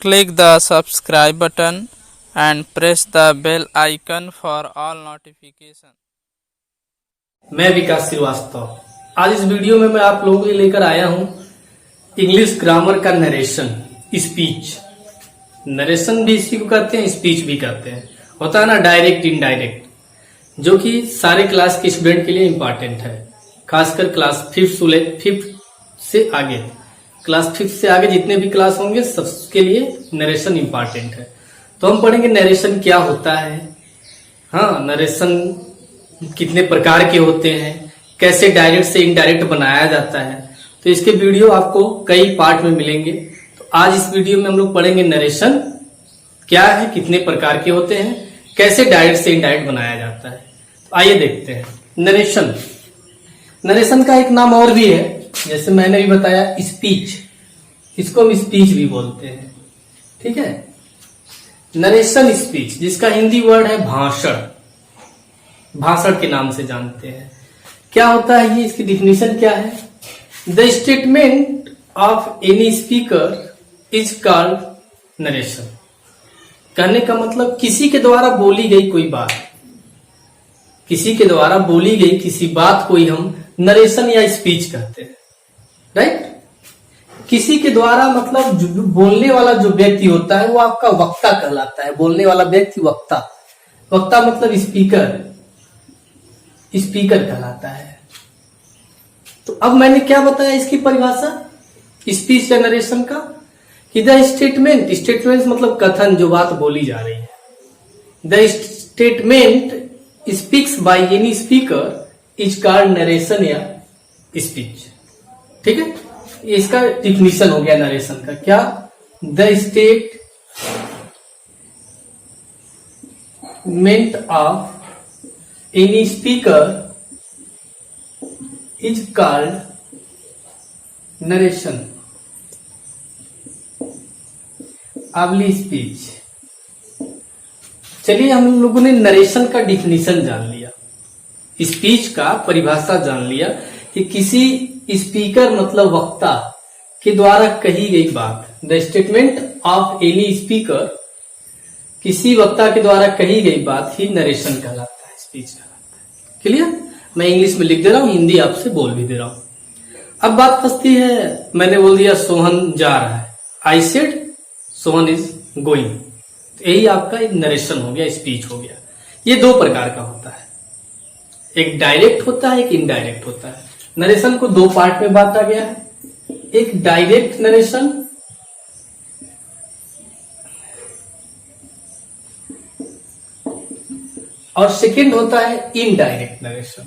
Click the subscribe button and press the bell icon for all notifications. मैं विकास श्रीवास्तव। आज इस video में मैं आप लोगों के लिए लेकर आया हूं इंग्लिश ग्रामर का नरेशन, स्पीच। नरेशन भी इसी को कहते हैं, स्पीच भी कहते हैं। होता है ना डायरेक्ट इनडायरेक्ट, जो कि सारे क्लास के स्टूडेंट के लिए इम्पोर्टेंट है, खासकर क्लास 5th से आगे। क्लास 5th से आगे जितने भी क्लास होंगे सबके लिए नरेशन इम्पोर्टेंट है। तो हम पढ़ेंगे नरेशन क्या होता है, हाँ नरेशन कितने प्रकार के होते हैं, कैसे डायरेक्ट से इनडायरेक्ट बनाया जाता है। तो इसके वीडियो आपको कई पार्ट में मिलेंगे। तो आज इस वीडियो में हम लोग पढ़ेंगे नरेशन क्या है, कितने प्रकार के होते हैं, कैसे डायरेक्ट से इनडायरेक्ट बनाया जाता है। तो आइए देखते हैं। नरेशन, नरेशन का एक नाम और भी है, जैसे मैंने भी बताया स्पीच, इसको हम स्पीच भी बोलते हैं। ठीक है, नरेशन स्पीच, जिसका हिंदी वर्ड है भाषण, भाषण के नाम से जानते हैं। क्या होता है ये, इसकी डिफिनेशन क्या है? The statement of any speaker is called narration. कहने का मतलब किसी के द्वारा बोली गई कोई बात, किसी के द्वारा बोली गई किसी बात को ही हम नरेशन या स्पीच कहते हैं। राइट, किसी के द्वारा मतलब जो बोलने वाला जो व्यक्ति होता है वो आपका वक्ता कहलाता है। बोलने वाला व्यक्ति वक्ता, वक्ता मतलब स्पीकर, स्पीकर कहलाता है। तो अब मैंने क्या बताया इसकी परिभाषा स्पीच या नरेशन का, कि द स्टेटमेंट, स्टेटमेंट मतलब कथन, जो बात बोली जा रही है। The statement speaks by any speaker is called narration या स्पीच। ठीक है, इसका डिफिनीशन हो गया नरेशन का। क्या? The statement of any speaker is called narration or speech. चलिए, हम लोगों ने नरेशन का डिफिनीशन जान लिया, स्पीच का परिभाषा जान लिया कि किसी स्पीकर मतलब वक्ता के द्वारा कही गई बात। The statement of any speaker, किसी वक्ता के द्वारा कही गई बात ही नरेशन कहलाता है, स्पीच कहलाता है। क्लियर? मैं इंग्लिश में लिख दे रहा हूं, हिंदी आपसे बोल भी दे रहा हूं। अब बात फंसती है, मैंने बोल दिया सोहन जा रहा है, I said Sohan is going, यही आपका एक नरेशन हो गया, स्पीच हो गया। ये दो प्रकार का होता है, एक डायरेक्ट होता है, एक इनडायरेक्ट होता है। नरेशन को दो पार्ट में बांटा गया है, एक डायरेक्ट नरेशन और सेकंड होता है इनडायरेक्ट नरेशन।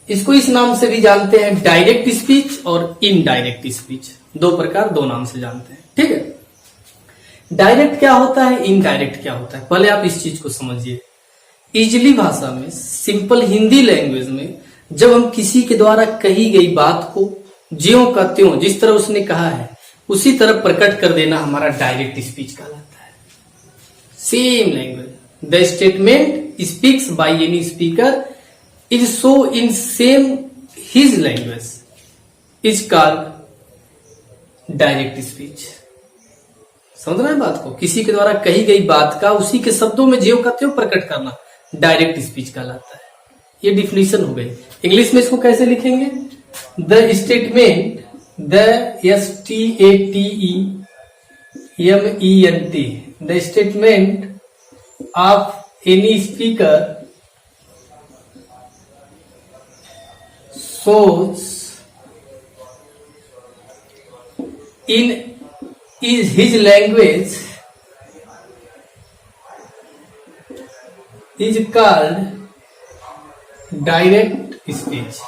इसको इस नाम से भी जानते हैं, डायरेक्ट स्पीच और इनडायरेक्ट स्पीच। दो प्रकार, दो नाम से जानते हैं। ठीक है, डायरेक्ट क्या होता है, इनडायरेक्ट क्या होता है, पहले आप इस चीज को समझिए। इजली भाषा में, सिंपल हिंदी लैंग्वेज में, जब हम किसी के द्वारा कही गई बात को ज्यों का त्यों, जिस तरह उसने कहा है उसी तरह प्रकट कर देना, हमारा डायरेक्ट स्पीच कहलाता है। Same language, the statement speaks by any speaker is so in same his language is called direct speech. समझ रहे हैं बात को? किसी के द्वारा कही गई बात का उसी के शब्दों में ज्यों का त्यों प्रकट करना डायरेक्ट स्पीच कहलाता है। ये डिफिनीशन हो गई। इंग्लिश में इसको कैसे लिखेंगे? The statement, the STATEMENT, the statement of any speaker shows in is his language is called direct speech.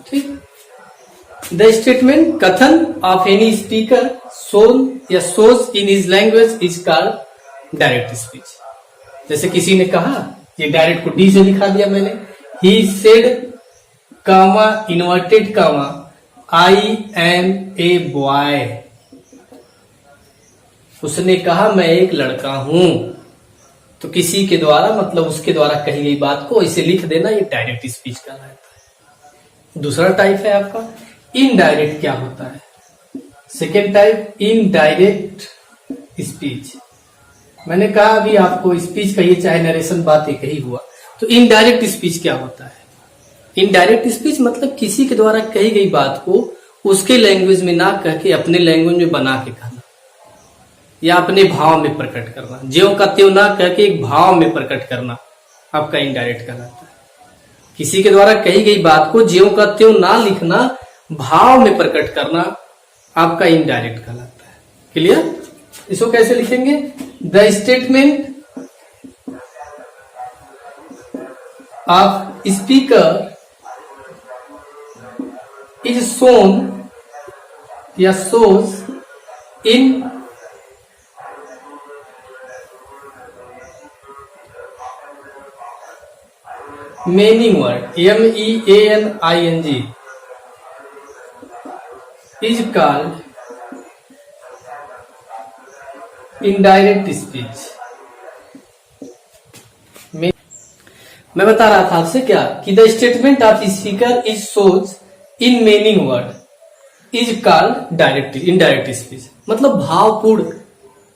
ठीक, द स्टेटमेंट कथन ऑफ एनी स्पीकर शोन या shows in his language is called direct speech. जैसे किसी ने कहा, ये direct को D से लिखा दिया मैंने, he said comma inverted comma I am a boy. उसने कहा मैं एक लड़का हूं। तो किसी के द्वारा मतलब उसके द्वारा कही गई बात को ऐसे लिख देना, ये डायरेक्ट स्पीच कहलाता है। दूसरा टाइप है आपका इनडायरेक्ट। क्या होता है? Second type indirect speech. मैंने कहा अभी आपको स्पीच कहिए चाहे नरेशन, बात एक ही हुआ। तो इनडायरेक्ट स्पीच क्या होता है? इनडायरेक्ट स्पीच मतलब किसी के द्वारा कही गई बात को उसके लैंग्वेज में ना कह के अपने लैंग्वेज में बना के कहना, या अपने भाव में प्रकट करना। ज्यों का त्यों ना कह के एक भाव में प्रकट करना आपका इनडायरेक्ट कहलाता है। किसी के द्वारा कही गई बात को ज्यों का त्यों ना लिखना, भाव में प्रकट करना आपका इनडायरेक्ट कहलाता है। क्लियर? इसको कैसे लिखेंगे? The statement of speaker is shown या shows in meaning word, MEANING is called indirect speech। मैं बता रहा था आपसे क्या कि the statement of speaker is shows in meaning word is called indirect speech. मतलब भावपूर्ण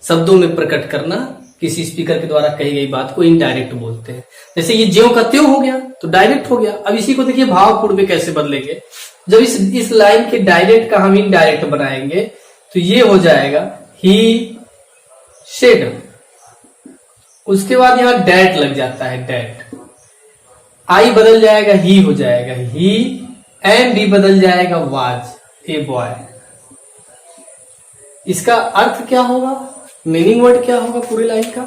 शब्दों में प्रकट करना किसी स्पीकर के द्वारा कही गई बात को इनडायरेक्ट बोलते हैं। जैसे ये ज्यों का त्यों हो गया तो डायरेक्ट हो गया। अब इसी को देखिए भावपूर्ण में कैसे बदलेंगे। जब इस लाइन के डायरेक्ट का हम इनडायरेक्ट बनाएंगे तो ये हो जाएगा ही शेड। उसके बाद यहां डैट लग जाता है, डैट। आई बदल जाएगा ही हो जाएगा ही, एंड डी बदल जाएगा वाज, ए बॉय। इसका अर्थ क्या होगा? मीनिंग वर्ड क्या होगा पूरी लाइन का?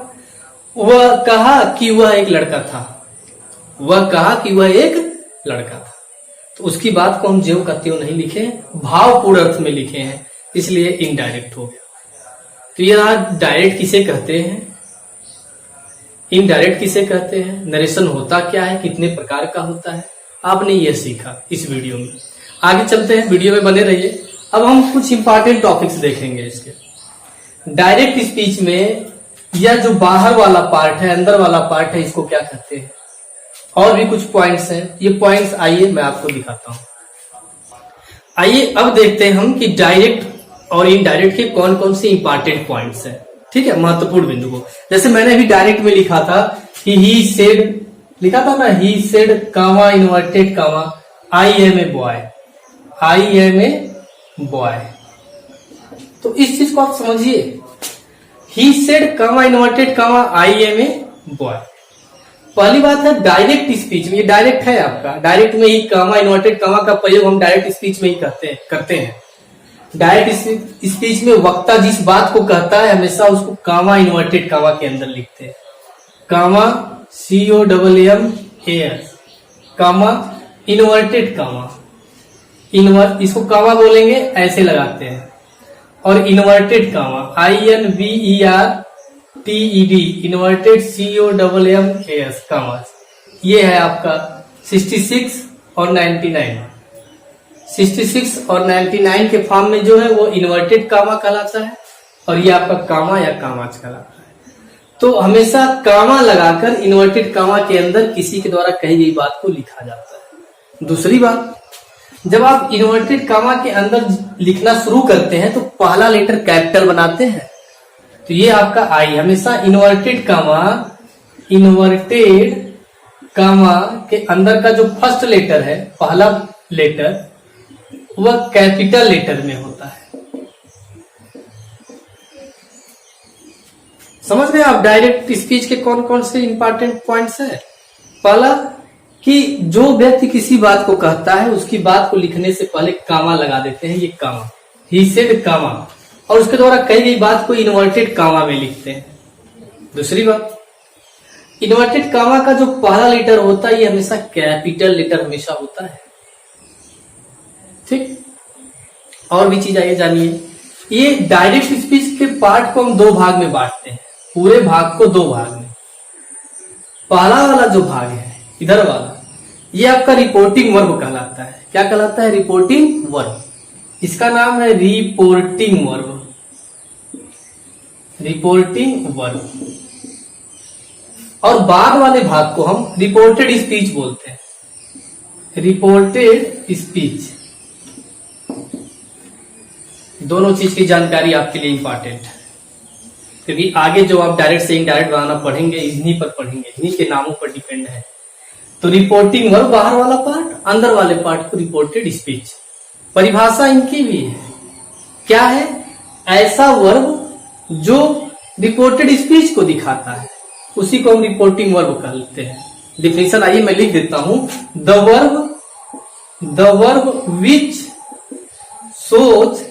वह कहा कि वह एक लड़का था। वह कहा कि वह एक लड़का था। तो उसकी बात को हम ज्यों का त्यों नहीं लिखे, भावपूर्ण अर्थ में लिखे हैं, इसलिए इनडायरेक्ट हो गया। तो ये डायरेक्ट किसे कहते हैं, इनडायरेक्ट किसे कहते हैं, नरेशन होता क्या है, कितने प्रकार का होता है, आपने ये सीखा इस वीडियो में। आगे चलते हैं, वीडियो में बने रहिए। अब हम कुछ इंपॉर्टेंट टॉपिक्स देखेंगे इसके। डायरेक्ट स्पीच में यह जो बाहर वाला पार्ट है, अंदर वाला पार्ट है, इसको क्या कहते हैं? और भी कुछ पॉइंट्स हैं। ये पॉइंट्स आइए मैं आपको दिखाता हूं। आइए अब देखते हैं हम कि डायरेक्ट और इनडायरेक्ट के कौन कौन से इंपॉर्टेंट पॉइंट्स हैं। ठीक है, महत्वपूर्ण बिंदु को। जैसे मैंने अभी डायरेक्ट में लिखा था कि ही सेड, लिखा था ना, he said comma inverted comma I am a boy, I am a boy. तो इस चीज को आप समझिए, he said comma inverted comma I am a boy. पहली बात है डायरेक्ट स्पीच में, ये डायरेक्ट है आपका, डायरेक्ट में ही कामा इन्वर्टेड कामा का प्रयोग हम डायरेक्ट स्पीच में ही करते हैं। डायरेक्ट स्पीच में वक्ता जिस बात को कहता है हमेशा उसको कामा इन्वर्टेड कामा के अंदर लिखते हैं। कामा COMMAS, कामा इन्वर्टेड कामा, इसको कामा बोलेंगे ऐसे लगाते हैं। और inverted comma INVERTED, inverted COMMAS comma. ये है आपका 66 और 99। 66 और 99 के फॉर्म में जो है वो इन्वर्टेड कामा कहलाता है, और ये आपका कामा या कामाच कहलाता है। तो हमेशा कामा लगाकर इन्वर्टेड कामा के अंदर किसी के द्वारा कही गई बात को लिखा जाता है। दूसरी बात, जब आप इन्वर्टेड कामा के अंदर लिखना शुरू करते हैं तो पहला लेटर कैपिटल बनाते हैं। तो ये आपका आई, हमेशा इन्वर्टेड कामा के अंदर का जो फर्स्ट लेटर है, पहला लेटर, वह कैपिटल लेटर में होता है। समझ गए आप डायरेक्ट स्पीच के कौन कौन से इंपॉर्टेंट पॉइंट्स है? पहला कि जो व्यक्ति किसी बात को कहता है उसकी बात को लिखने से पहले कामा लगा देते हैं, ये कामा, ही सेड कामा, और उसके द्वारा कही गई बात को इन्वर्टेड कामा में लिखते हैं। दूसरी बात, इन्वर्टेड कामा का जो पहला लेटर होता है ये हमेशा कैपिटल लेटर हमेशा होता है। ठीक, और भी चीज आइए जानिए। ये डायरेक्ट स्पीच के पार्ट को हम दो भाग में बांटते हैं, पूरे भाग को दो भाग में। पहला वाला जो भाग है इधर वाला, ये आपका रिपोर्टिंग वर्ब कहलाता है। क्या कहलाता है? Reporting verb. इसका नाम है रिपोर्टिंग वर्ब, रिपोर्टिंग वर्ब। और बाद वाले भाग को हम रिपोर्टेड स्पीच बोलते हैं। रिपोर्टेड स्पीच, दोनों चीज की जानकारी आपके लिए इंपॉर्टेंट है, क्योंकि आगे जो आप डायरेक्ट से इनडायरेक्ट बनाना पढ़ेंगे इन्हीं पर पढ़ेंगे, इन्हीं के नामों पर डिपेंड है। तो रिपोर्टिंग वर्ब बाहर वाला पार्ट, अंदर वाले पार्ट को रिपोर्टेड स्पीच। परिभाषा इनकी भी है, क्या है? ऐसा वर्ब जो रिपोर्टेड स्पीच को दिखाता है, उसी को हम रिपोर्टिंग वर्ब कहते हैं। डिफिनेशन आइए मैं लिख देता हूं। The verb which shows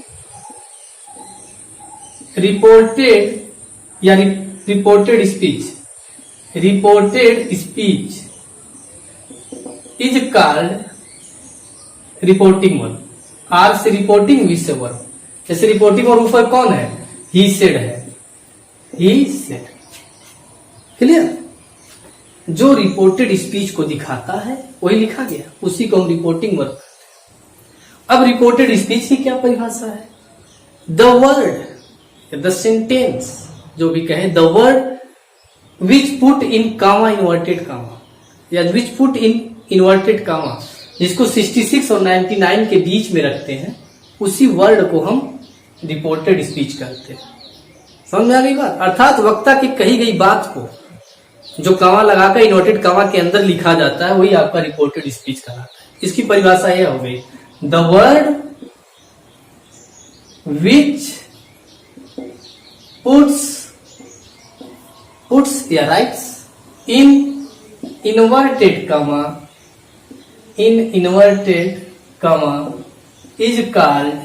reported या reported speech is called reporting verb. R से रिपोर्टिंग, वी से वर्ब। जैसे रिपोर्टिंग वर्ब ऊपर कौन है? ही सेड है, ही सेड। क्लियर? जो रिपोर्टेड स्पीच को दिखाता है वही लिखा गया, उसी को हम रिपोर्टिंग वर्ब कहते हैं। अब रिपोर्टेड स्पीच की क्या परिभाषा है? द वर्ड, द सेंटेंस, जो भी कहे, the word which put in comma, inverted comma, या which put in inverted comma, जिसको 66 और 99 के बीच में रखते हैं, उसी वर्ड को हम रिपोर्टेड स्पीच कहते हैं। समझ में आ गई बात? अर्थात वक्ता की कही गई बात को जो कामा लगाकर इन्वर्टेड कामा के अंदर लिखा जाता है, वही आपका रिपोर्टेड स्पीच कहलाता है। इसकी परिभाषा यह हो गई, द वर्ड विच puts या writes in inverted comma is called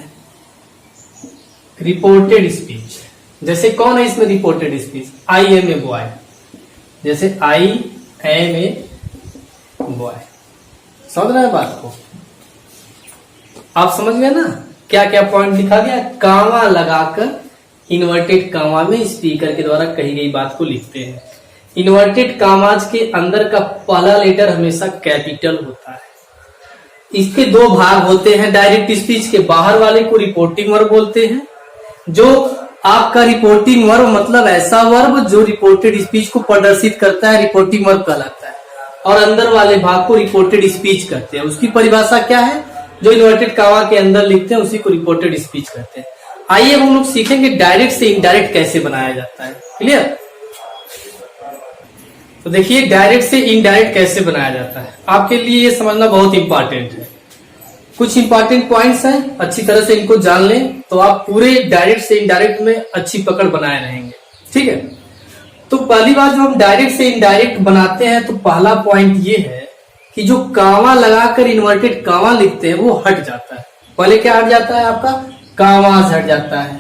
reported speech। जैसे कौन है इसमें reported speech? I am a boy, जैसे I am a boy। समझ रहे हैं बात को? आप समझ गए ना क्या क्या पॉइंट लिखा गया? कामा लगाकर इन्वर्टेड कामा में स्पीकर के द्वारा कही गई बात को लिखते हैं। इन्वर्टेड कामाज के अंदर का पहला लेटर हमेशा कैपिटल होता है। इसके दो भाग होते हैं। डायरेक्ट स्पीच के बाहर वाले को रिपोर्टिंग वर्ब बोलते हैं, जो आपका रिपोर्टिंग वर्ब मतलब ऐसा वर्ब जो रिपोर्टेड स्पीच को प्रदर्शित करता है, रिपोर्टिंग वर्ब कहलाता है। और अंदर वाले भाग को रिपोर्टेड स्पीच कहते हैं। उसकी परिभाषा क्या है? जो इन्वर्टेड कामा के अंदर लिखते हैं उसी को रिपोर्टेड स्पीच कहते हैं। आइए हम लोग सीखेंगे डायरेक्ट से इनडायरेक्ट कैसे बनाया जाता है। क्लियर? तो देखिए डायरेक्ट से इनडायरेक्ट कैसे बनाया जाता है, आपके लिए ये समझना बहुत इंपॉर्टेंट है। कुछ इंपॉर्टेंट पॉइंट्स हैं, अच्छी तरह से इनको जान लें तो आप पूरे डायरेक्ट से इनडायरेक्ट में अच्छी पकड़ बनाए रहेंगे। ठीक है? तो पहली बात, जो हम डायरेक्ट से इनडायरेक्ट बनाते हैं तो पहला पॉइंट ये है कि जो कामा लगाकर इन्वर्टेड कामा लिखते हैं वो हट जाता है। पहले क्या हट जाता है? आपका कामाज हट जाता है।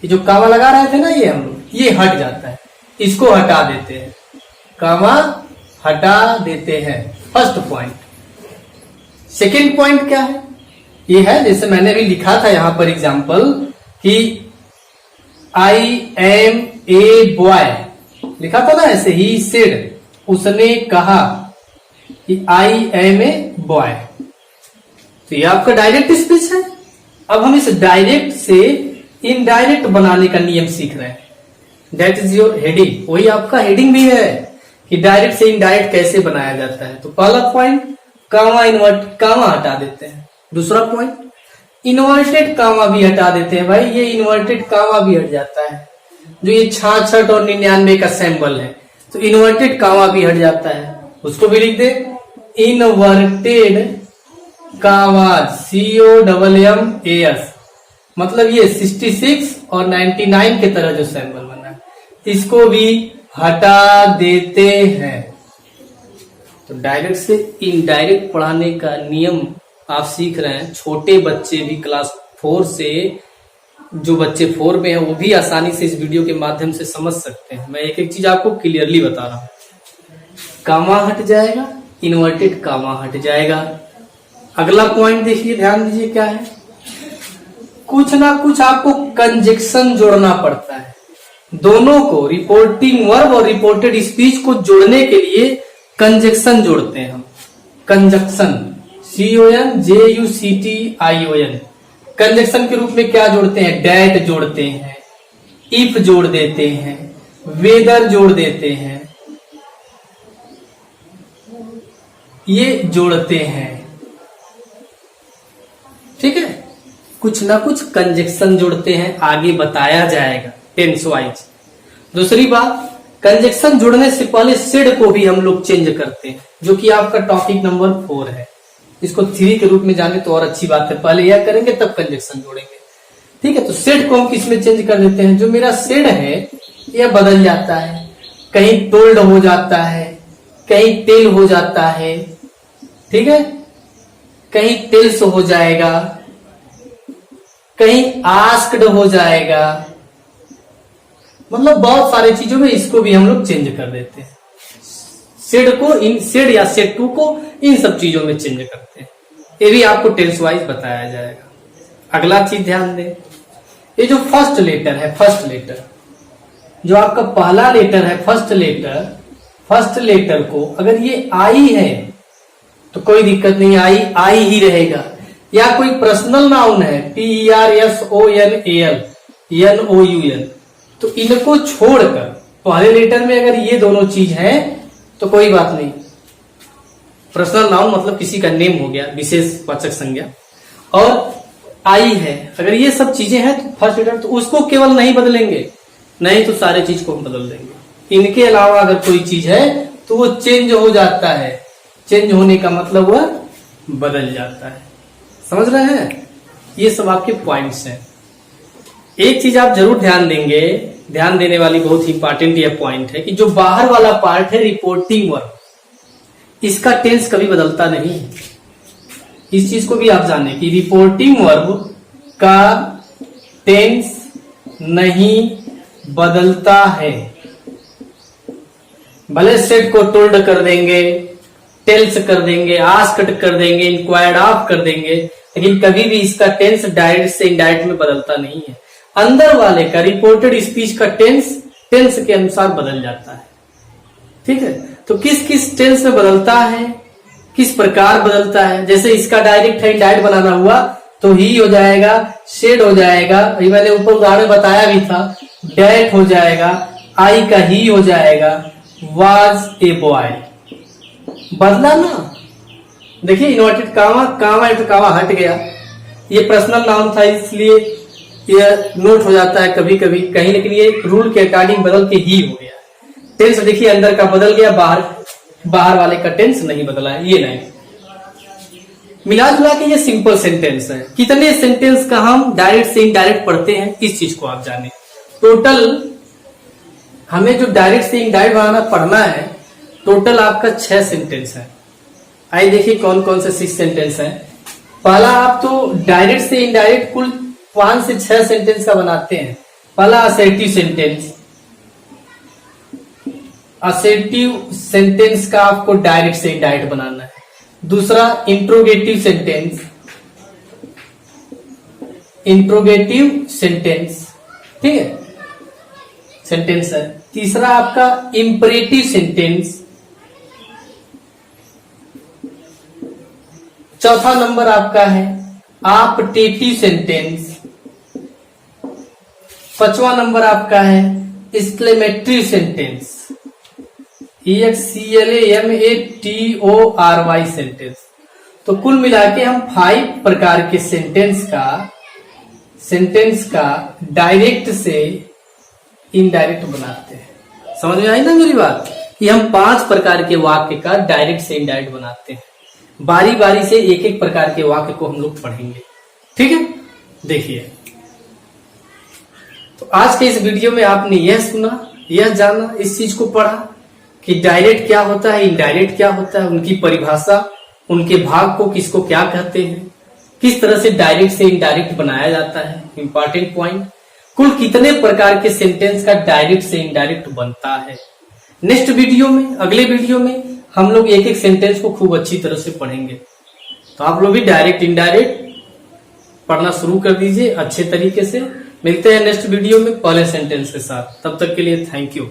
ये जो कामा लगा रहे थे ना ये हम लोग, ये हट जाता है, इसको हटा देते हैं, कामा हटा देते हैं। First point. सेकेंड पॉइंट क्या है? ये है, जैसे मैंने भी लिखा था यहां पर एग्जाम्पल कि आई एम ए बॉय, लिखा था ना ऐसे, ही सेड, उसने कहा कि आई एम ए बॉय। तो ये आपका डायरेक्ट स्पीच है। अब हम इस डायरेक्ट से इनडायरेक्ट बनाने का नियम सीख रहे हैं। That is your heading. वही आपका हेडिंग भी है कि डायरेक्ट से इनडायरेक्ट कैसे बनाया जाता है। तो पहला पॉइंट, कामा कामा हटा देते हैं। दूसरा पॉइंट, इन्वर्टेड कामा भी हटा देते हैं। भाई ये इन्वर्टेड कामा भी हट जाता है, जो ये 66 और 99 का सिंबल है, तो इन्वर्टेड कामा भी हट जाता है, उसको भी लिख दे। इनवर्टेड कामाज, COMMAS, मतलब ये 66 और 99 के तरह जो सिंबल बना है, इसको भी हटा देते हैं। तो डायरेक्ट से इनडायरेक्ट पढ़ाने का नियम आप सीख रहे हैं। छोटे बच्चे भी क्लास 4 से, जो बच्चे 4 में हैं वो भी आसानी से इस वीडियो के माध्यम से समझ सकते हैं। मैं एक एक चीज आपको क्लियरली बता रहा हूं। कामा हट जाएगा, इन्वर्टेड कामा हट जाएगा। अगला पॉइंट देखिए, ध्यान दीजिए क्या है। कुछ ना कुछ आपको कंजक्शन जोड़ना पड़ता है। दोनों को, रिपोर्टिंग वर्ब और रिपोर्टेड स्पीच को जोड़ने के लिए कंजक्शन जोड़ते हैं हम। Conjunction, CONJUCTION। कंजक्शन के रूप में क्या जोड़ते हैं? डैट जोड़ते हैं, इफ जोड़ देते हैं, वेदर जोड़ देते हैं, ये जोड़ते हैं। ठीक है, कुछ ना कुछ कंजक्शन जुड़ते हैं, आगे बताया जाएगा टेंस वाइज। दूसरी बात, कंजक्शन जुड़ने से पहले सिड को भी हम लोग चेंज करते हैं, जो कि आपका टॉपिक नंबर 4 है। इसको 3 के रूप में जाने तो और अच्छी बात है, पहले यह करेंगे तब कंजक्शन जोड़ेंगे। ठीक है, तो सेड को हम किस में चेंज कर देते हैं, जो मेरा सेड है यह बदल जाता है, कहीं टोल्ड हो जाता है, कहीं टेल हो जाता है, ठीक है, कहीं टेल्स हो जाएगा, कहीं आस्क्ड हो जाएगा, मतलब बहुत सारी चीजों में इसको भी हम लोग चेंज कर देते हैं। सेड को इन सेड या सेड टू को इन सब चीजों में चेंज करते हैं। ये भी आपको टेंस वाइज बताया जाएगा। अगला चीज ध्यान दें, ये जो फर्स्ट लेटर है, फर्स्ट लेटर जो आपका पहला लेटर है, फर्स्ट लेटर को अगर ये आई है तो कोई दिक्कत नहीं, आई ही रहेगा। या कोई पर्सनल नाउन है, PERSONAL NOUN, तो इनको छोड़कर पहले लेटर में अगर ये दोनों चीज है तो कोई बात नहीं। पर्सनल नाउन मतलब किसी का नेम हो गया, विशेष वाचक संज्ञा, और आई है, अगर ये सब चीजें हैं तो फर्स्ट लेटर, तो उसको केवल नहीं बदलेंगे, नहीं तो सारे चीज को हम बदल देंगे। इनके अलावा अगर कोई चीज है तो वो चेंज हो जाता है। चेंज होने का मतलब वह बदल जाता है। समझ रहे हैं? ये सब आपके पॉइंट्स हैं। एक चीज आप जरूर ध्यान देंगे, ध्यान देने वाली बहुत ही इंपॉर्टेंट यह पॉइंट है कि जो बाहर वाला पार्ट है रिपोर्टिंग वर्ब, इसका टेंस कभी बदलता नहीं। इस चीज को भी आप जाने कि रिपोर्टिंग वर्ब का टेंस नहीं बदलता है। भले सेट को टोल्ड कर देंगे, टेल्स कर देंगे, आस्क्ड कर देंगे, इंक्वायर्ड ऑफ कर देंगे, लेकिन कभी भी इसका टेंस डायरेक्ट से इनडायरेक्ट में बदलता नहीं है। अंदर वाले का रिपोर्टेड स्पीच का टेंस के अनुसार बदल जाता है। ठीक है, तो किस किस टेंस में बदलता है, किस प्रकार बदलता है, जैसे इसका डायरेक्ट है इनडायरेक्ट बनाना हुआ तो ही हो जाएगा, शेड हो जाएगा, अभी मैंने ऊपर उदाहरण बताया भी था, डेट हो जाएगा, आई का ही हो जाएगा, वाज ए बॉय। बदला ना, देखिए इन्वर्टेड कामा हट गया, ये पर्सनल नाउन था इसलिए ये नोट हो जाता है कभी कभी कहीं, लेकिन ये रूल के अकॉर्डिंग बदल के ही हो गया। टेंस देखिए अंदर का बदल गया, बाहर वाले का टेंस नहीं बदला है, ये नहीं। मिला जुला के ये सिंपल सेंटेंस है। कितने सेंटेंस का हम डायरेक्ट से इनडायरेक्ट पढ़ते हैं, इस चीज को आप जाने। टोटल हमें जो डायरेक्ट से इनडायरेक्ट बनाना पढ़ना है, टोटल आपका 6 सेंटेंस है। आइए देखिए कौन कौन से 6 सेंटेंस हैं। पहला आप तो डायरेक्ट से इनडायरेक्ट कुल 5 से 6 सेंटेंस का बनाते हैं। पहला असर्टिव सेंटेंस, असर्टिव सेंटेंस का आपको डायरेक्ट से इनडायरेक्ट बनाना है। दूसरा इंट्रोगेटिव सेंटेंस, ठीक है, सेंटेंस है। तीसरा आपका इंपरेटिव सेंटेंस। चौथा नंबर आपका है आपटेटिव सेंटेंस। 5वां नंबर आपका है एक्सक्लेमेटरी सेंटेंस, EXCLAMATORY सेंटेंस। तो कुल मिला के हम 5 प्रकार के सेंटेंस का डायरेक्ट से इनडायरेक्ट बनाते हैं। समझ में आई ना मेरी बात, कि हम 5 प्रकार के वाक्य का डायरेक्ट से इनडायरेक्ट बनाते हैं। बारी बारी से एक एक प्रकार के वाक्य को हम लोग पढ़ेंगे। ठीक है, देखिए तो आज के इस वीडियो में आपने यह सुना, यह जाना, इस चीज को पढ़ा कि डायरेक्ट क्या होता है, इनडायरेक्ट क्या होता है, उनकी परिभाषा, उनके भाग को किसको क्या कहते हैं, किस तरह से डायरेक्ट से इनडायरेक्ट बनाया जाता है, इंपॉर्टेंट पॉइंट, कुल कितने प्रकार के सेंटेंस का डायरेक्ट से इनडायरेक्ट बनता है। नेक्स्ट वीडियो में, अगले वीडियो में हम लोग एक एक सेंटेंस को खूब अच्छी तरह से पढ़ेंगे। तो आप लोग भी डायरेक्ट इनडायरेक्ट पढ़ना शुरू कर दीजिए अच्छे तरीके से। मिलते हैं नेक्स्ट वीडियो में पहले सेंटेंस के साथ, तब तक के लिए थैंक यू।